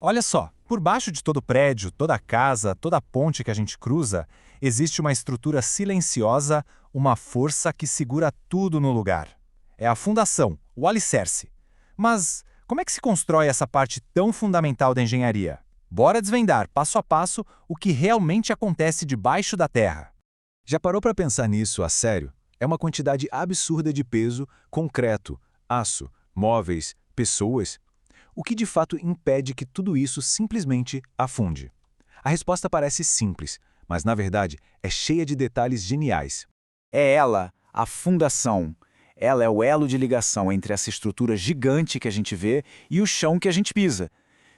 Olha só, por baixo de todo prédio, toda casa, toda ponte que a gente cruza, existe uma estrutura silenciosa, uma força que segura tudo no lugar. É a fundação, o alicerce. Mas como é que se constrói essa parte tão fundamental da engenharia? Bora desvendar, passo a passo, o que realmente acontece debaixo da terra. Já parou para pensar nisso a sério? É uma quantidade absurda de peso, concreto, aço, móveis, pessoas. O que de fato impede que tudo isso simplesmente afunde? A resposta parece simples, mas na verdade é cheia de detalhes geniais. É ela, a fundação. Ela é o elo de ligação entre essa estrutura gigante que a gente vê e o chão que a gente pisa.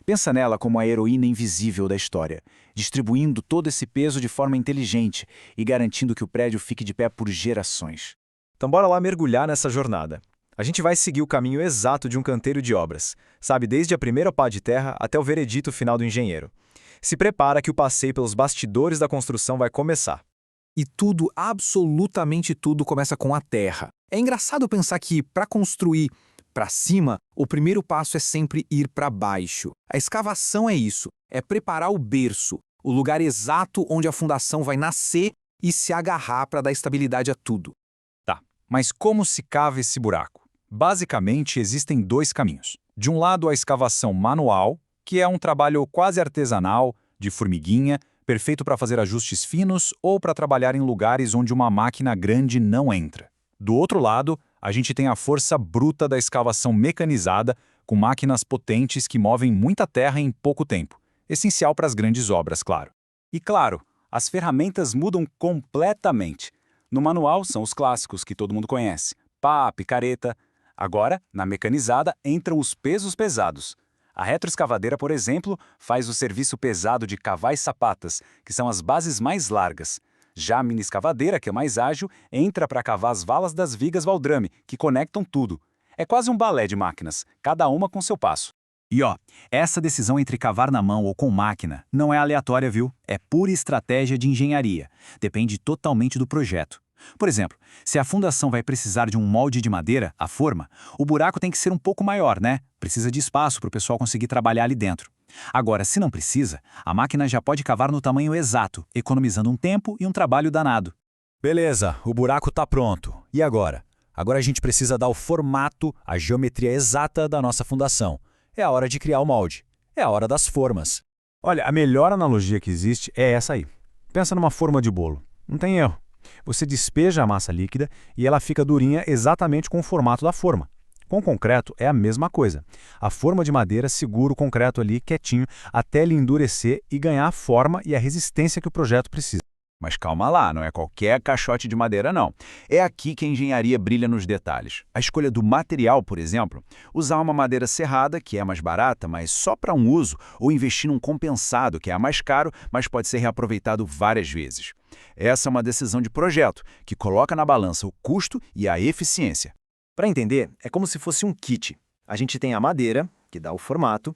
Pensa nela como a heroína invisível da história, distribuindo todo esse peso de forma inteligente e garantindo que o prédio fique de pé por gerações. Então bora lá mergulhar nessa jornada. A gente vai seguir o caminho exato de um canteiro de obras, sabe, desde a primeira pá de terra até o veredito final do engenheiro. Se prepara que o passeio pelos bastidores da construção vai começar. E tudo, absolutamente tudo, começa com a terra. É engraçado pensar que, para construir para cima, o primeiro passo é sempre ir para baixo. A escavação é isso, é preparar o berço, o lugar exato onde a fundação vai nascer e se agarrar para dar estabilidade a tudo. Tá, mas como se cava esse buraco? Basicamente, existem dois caminhos. De um lado, a escavação manual, que é um trabalho quase artesanal, de formiguinha, perfeito para fazer ajustes finos ou para trabalhar em lugares onde uma máquina grande não entra. Do outro lado, a gente tem a força bruta da escavação mecanizada, com máquinas potentes que movem muita terra em pouco tempo. Essencial para as grandes obras, claro. E claro, as ferramentas mudam completamente. No manual são os clássicos que todo mundo conhece: pá, picareta. Agora, na mecanizada, entram os pesos pesados. A retroescavadeira, por exemplo, faz o serviço pesado de cavar as sapatas, que são as bases mais largas. Já a mini escavadeira, que é mais ágil, entra para cavar as valas das vigas Valdrame, que conectam tudo. É quase um balé de máquinas, cada uma com seu passo. E ó, essa decisão entre cavar na mão ou com máquina não é aleatória, viu? É pura estratégia de engenharia. Depende totalmente do projeto. Por exemplo, se a fundação vai precisar de um molde de madeira, a forma, o buraco tem que ser um pouco maior, né? Precisa de espaço para o pessoal conseguir trabalhar ali dentro. Agora, se não precisa, a máquina já pode cavar no tamanho exato, economizando um tempo e um trabalho danado. Beleza, o buraco tá pronto. E agora? Agora a gente precisa dar o formato, a geometria exata da nossa fundação. É a hora de criar o molde. É a hora das formas. Olha, a melhor analogia que existe é essa aí. Pensa numa forma de bolo. Não tem erro. Você despeja a massa líquida e ela fica durinha exatamente com o formato da forma. Com o concreto é a mesma coisa. A forma de madeira segura o concreto ali quietinho até ele endurecer e ganhar a forma e a resistência que o projeto precisa. Mas calma lá, não é qualquer caixote de madeira, não. É aqui que a engenharia brilha nos detalhes. A escolha do material, por exemplo, usar uma madeira serrada, que é mais barata, mas só para um uso, ou investir num compensado, que é mais caro, mas pode ser reaproveitado várias vezes. Essa é uma decisão de projeto, que coloca na balança o custo e a eficiência. Para entender, é como se fosse um kit. A gente tem a madeira, que dá o formato,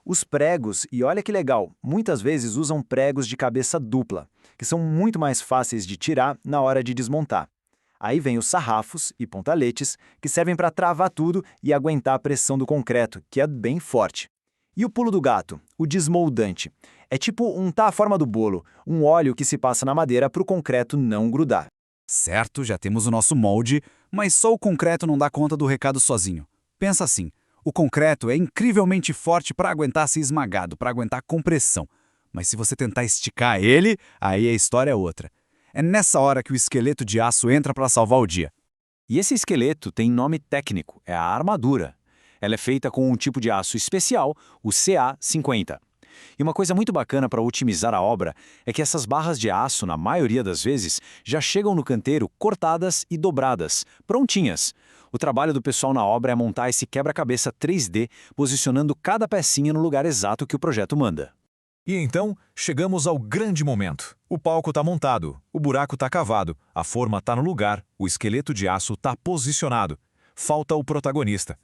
os pregos, e olha que legal, muitas vezes usam pregos de cabeça dupla, que são muito mais fáceis de tirar na hora de desmontar. Aí vem os sarrafos e pontaletes, que servem para travar tudo e aguentar a pressão do concreto, que é bem forte. E o pulo do gato, o desmoldante. É tipo untar a forma do bolo, um óleo que se passa na madeira para o concreto não grudar. Certo, já temos o nosso molde, mas só o concreto não dá conta do recado sozinho. Pensa assim, o concreto é incrivelmente forte para aguentar ser esmagado, para aguentar compressão. Mas se você tentar esticar ele, aí a história é outra. É nessa hora que o esqueleto de aço entra para salvar o dia. E esse esqueleto tem nome técnico, é a armadura. Ela é feita com um tipo de aço especial, o CA50. E uma coisa muito bacana para otimizar a obra é que essas barras de aço, na maioria das vezes, já chegam no canteiro cortadas e dobradas, prontinhas. O trabalho do pessoal na obra é montar esse quebra-cabeça 3D, posicionando cada pecinha no lugar exato que o projeto manda. E então, chegamos ao grande momento. O palco está montado, o buraco está cavado, a forma está no lugar, o esqueleto de aço está posicionado. Falta o protagonista.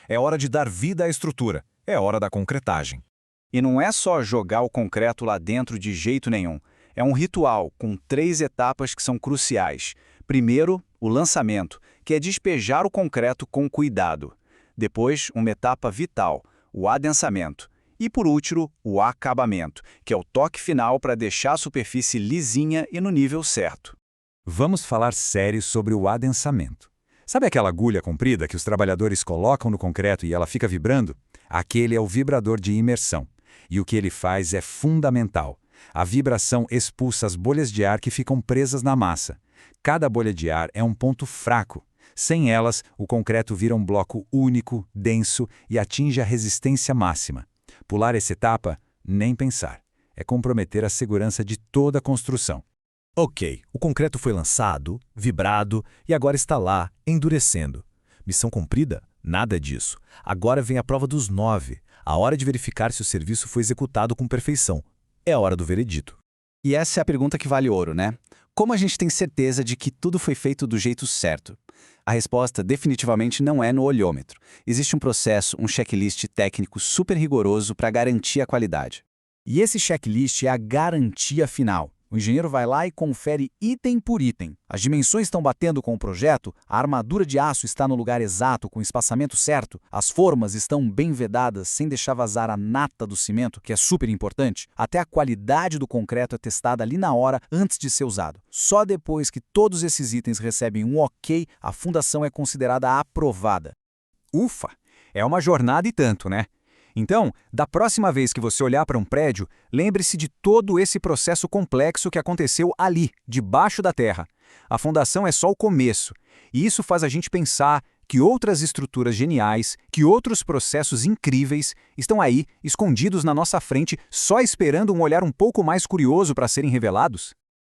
É hora de dar vida à estrutura, é hora da concretagem. E não é só jogar o concreto lá dentro de jeito nenhum. É um ritual com 3 etapas que são cruciais. Primeiro, o lançamento, que é despejar o concreto com cuidado. Depois, uma etapa vital, o adensamento. E por último, o acabamento, que é o toque final para deixar a superfície lisinha e no nível certo. Vamos falar sério sobre o adensamento. Sabe aquela agulha comprida que os trabalhadores colocam no concreto e ela fica vibrando? Aquele é o vibrador de imersão. E o que ele faz é fundamental. A vibração expulsa as bolhas de ar que ficam presas na massa. Cada bolha de ar é um ponto fraco. Sem elas, o concreto vira um bloco único, denso e atinge a resistência máxima. Pular essa etapa? Nem pensar. É comprometer a segurança de toda a construção. Ok, o concreto foi lançado, vibrado e agora está lá, endurecendo. Missão cumprida? Nada disso. Agora vem a prova dos 9, a hora de verificar se o serviço foi executado com perfeição. É a hora do veredito. E essa é a pergunta que vale ouro, né? Como a gente tem certeza de que tudo foi feito do jeito certo? A resposta definitivamente não é no olhômetro. Existe um processo, um checklist técnico super rigoroso para garantir a qualidade. E esse checklist é a garantia final. O engenheiro vai lá e confere item por item. As dimensões estão batendo com o projeto, a armadura de aço está no lugar exato, com o espaçamento certo, as formas estão bem vedadas, sem deixar vazar a nata do cimento, que é super importante. Até a qualidade do concreto é testada ali na hora, antes de ser usado. Só depois que todos esses itens recebem um ok, a fundação é considerada aprovada. Ufa! É uma jornada e tanto, né? Então, da próxima vez que você olhar para um prédio, lembre-se de todo esse processo complexo que aconteceu ali, debaixo da terra. A fundação é só o começo, e isso faz a gente pensar que outras estruturas geniais, que outros processos incríveis estão aí, escondidos na nossa frente, só esperando um olhar um pouco mais curioso para serem revelados.